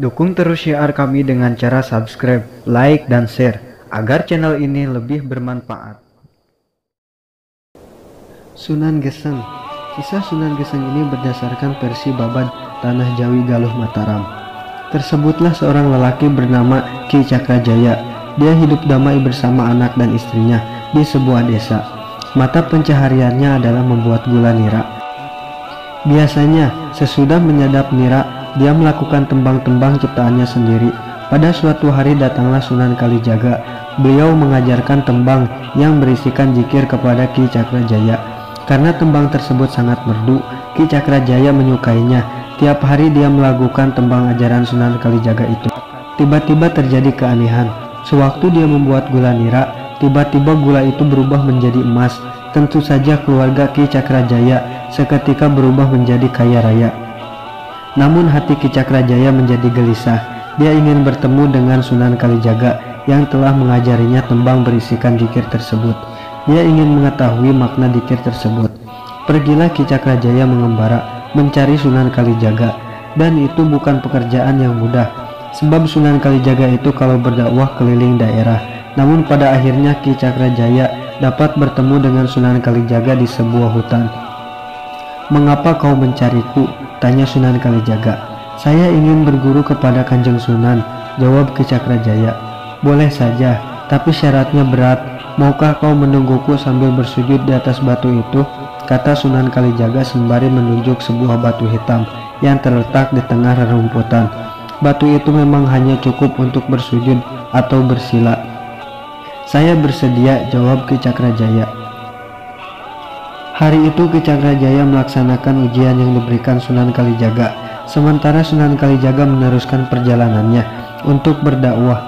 Dukung terus syiar kami dengan cara subscribe, like, dan share, agar channel ini lebih bermanfaat. Sunan Geseng. Kisah Sunan Geseng ini berdasarkan versi Babad Tanah Jawi Galuh Mataram. Tersebutlah seorang lelaki bernama Ki Cakrajaya. Dia hidup damai bersama anak dan istrinya di sebuah desa. Mata pencahariannya adalah membuat gula nira. Biasanya, sesudah menyadap nira, dia melakukan tembang-tembang ciptaannya sendiri. Pada suatu hari datanglah Sunan Kalijaga. Beliau mengajarkan tembang yang berisikan zikir kepada Ki Cakrajaya. Karena tembang tersebut sangat merdu, Ki Cakrajaya menyukainya. Tiap hari dia melakukan tembang ajaran Sunan Kalijaga itu. Tiba-tiba terjadi keanehan. Sewaktu dia membuat gula nira, tiba-tiba gula itu berubah menjadi emas. Tentu saja keluarga Ki Cakrajaya seketika berubah menjadi kaya raya. Namun hati Ki Cakrajaya menjadi gelisah. Dia ingin bertemu dengan Sunan Kalijaga yang telah mengajarinya tembang berisikan zikir tersebut. Dia ingin mengetahui makna zikir tersebut. Pergilah Ki Cakrajaya mengembara mencari Sunan Kalijaga, dan itu bukan pekerjaan yang mudah, sebab Sunan Kalijaga itu kalau berdakwah keliling daerah. Namun pada akhirnya Ki Cakrajaya dapat bertemu dengan Sunan Kalijaga di sebuah hutan. "Mengapa kau mencariku?" tanya Sunan Kalijaga. "Saya ingin berguru kepada Kanjeng Sunan," jawab Ki Cakrajaya. "Boleh saja, tapi syaratnya berat. Maukah kau menungguku sambil bersujud di atas batu itu?" kata Sunan Kalijaga sembari menunjuk sebuah batu hitam yang terletak di tengah rerumputan. Batu itu memang hanya cukup untuk bersujud atau bersila. "Saya bersedia," jawab Ki Cakrajaya. Hari itu Ki Cakrajaya melaksanakan ujian yang diberikan Sunan Kalijaga, sementara Sunan Kalijaga meneruskan perjalanannya untuk berdakwah.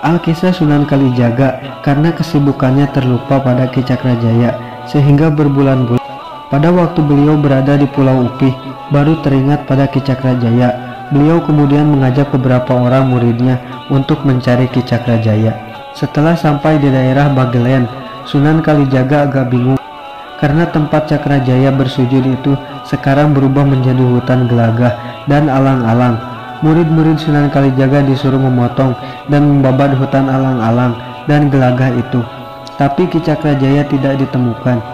Alkisah Sunan Kalijaga karena kesibukannya terlupa pada Ki Cakrajaya sehingga berbulan-bulan. Pada waktu beliau berada di Pulau Upih, baru teringat pada Ki Cakrajaya. Beliau kemudian mengajak beberapa orang muridnya untuk mencari Ki Cakrajaya. Setelah sampai di daerah Bagelen, Sunan Kalijaga agak bingung karena tempat Cakrajaya bersujud itu sekarang berubah menjadi hutan gelagah dan alang-alang. Murid-murid Sunan Kalijaga disuruh memotong dan membabat hutan alang-alang dan gelagah itu. Tapi Ki Cakrajaya tidak ditemukan.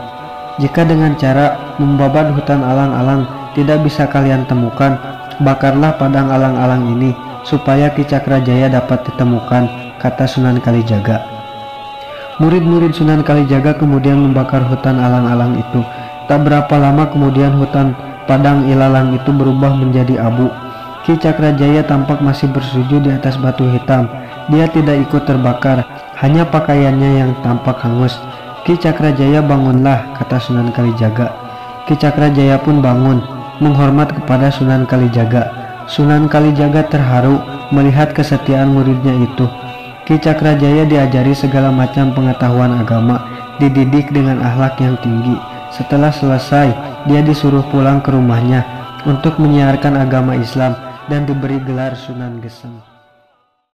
"Jika dengan cara membabat hutan alang-alang tidak bisa kalian temukan, bakarlah padang alang-alang ini supaya Ki Cakrajaya dapat ditemukan," kata Sunan Kalijaga. Murid-murid Sunan Kalijaga kemudian membakar hutan alang-alang itu. Tak berapa lama kemudian hutan padang ilalang itu berubah menjadi abu. Ki Cakrajaya tampak masih bersujud di atas batu hitam. Dia tidak ikut terbakar, hanya pakaiannya yang tampak hangus. "Ki Cakrajaya, bangunlah," kata Sunan Kalijaga. Ki Cakrajaya pun bangun, menghormat kepada Sunan Kalijaga. Sunan Kalijaga terharu melihat kesetiaan muridnya itu. Ki Cakrajaya diajari segala macam pengetahuan agama, dididik dengan akhlak yang tinggi. Setelah selesai, dia disuruh pulang ke rumahnya untuk menyiarkan agama Islam dan diberi gelar Sunan Geseng.